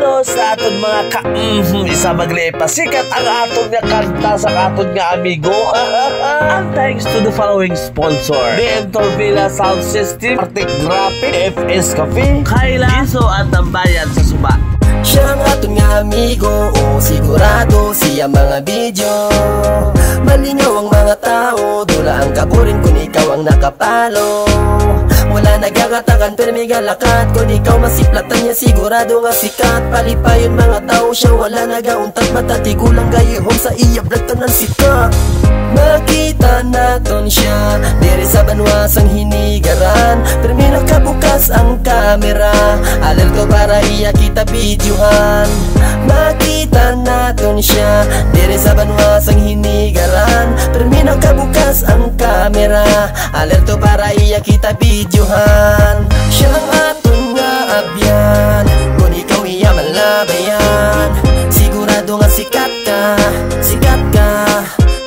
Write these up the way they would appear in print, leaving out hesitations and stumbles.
Pero sa aton mga isa maglipasikat ang aton nga kanta sa aton nga amigo. And thanks to the following sponsor: Mentor Villa Sound System, Arctic Graphic, FS Cafe, Kayla Iso at Tambayan sa Suba. Siya ang aton nga amigo, sigurado siya mga video. Malingaw ang mga tao, dula ang kaburin kung ikaw ang nakapalo. Wala nagagatakan pero may galakat, kung ikaw masiplatan niya sigurado nga sikat. Palipayon mga tao siya, wala nagauntat, matatigulang gayihom sa iya bragtan ng sikat. Makita naton siya diri sa banwasang hinigaran, pero may nakabukas ang kamera, alerto para iya kita videohan. Makita naton siya diri sa banwasang hinigaran, pero may nakabukas ang kamera, alerto para iya kita videohan. Siya ang aton nga abyan, kung ikaw iya malabayan, sigurado nga sikat ka, sikat ka.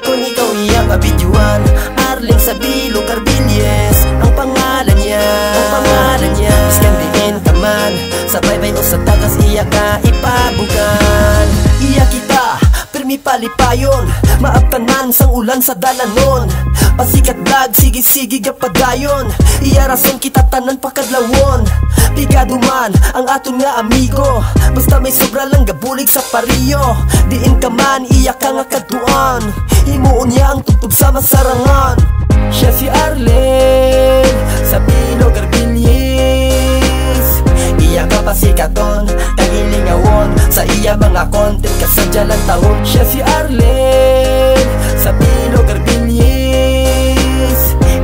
Kung ikaw iya mabidyoan, Arling Sabilo Carbilies ang pangalan niya, ang pangalan niya. Iskandiin ka man, sa baybay o sa tagas iya ka ipabugan. Iya kita, permi palipayon, maabtanan sang ulan sa dalanon. Pasikat vlog, sige-sige gapadayon, iya rason kita tanan pakadlawon. Pigado man ang aton nga amigo, basta may sobra lang gabulig sa pariyo. Diin ka man, iya ka nga kaduan, himuon niya ang tugtog sa masarangan. Siya si Arlen Sabilo Carbilies, iya ka pasikaton, kagilingawon sa iya mga content kasadya lang tahon. Siya si Arlen Sabilo Carbilies,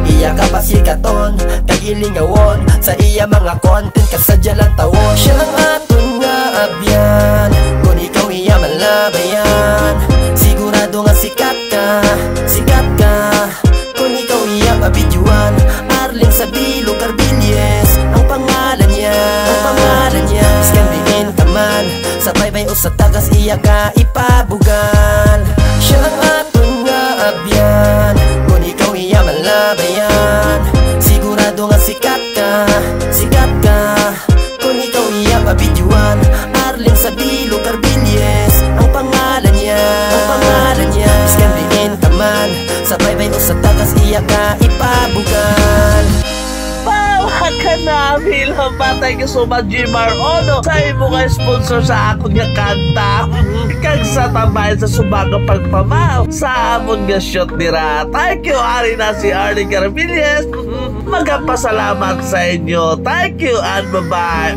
iya ka pasikaton, kagilingawon sa iya mga content kasadya lang tahon. Siya ang aton nga abyan, kung ikaw iya malabayan, sigurado nga sikat ka, sikat ka. Kung ikaw iya mabidyoan, Arling Sabilo Carbilies ang pangalan niya, ang pangalan niya. Iskandiin ka man, sa baybay o sa tagas iya ka ipabugal. Siya ang aton nga abyan, kung ikaw iya malabayan, sigurado nga sikat ka, sikat ka. Kung ikaw iya mabidyoan, Arling Sabilo Carbilies ang pangalan niya, ang pangalan niya. Iskandiin ka man, sa baybay o sa tagas iya ka ipabugal. Bawa ka na, bilang patay ka sumad Jimar Ono sa imo nga sponsor sa akong nga kanta. Kag sa tambayan sa subagang pagpamaw sa amon nga shot nira. Thank you, ari na si Arling Carbilies. Magpasalamat sa inyo. Thank you and bye-bye.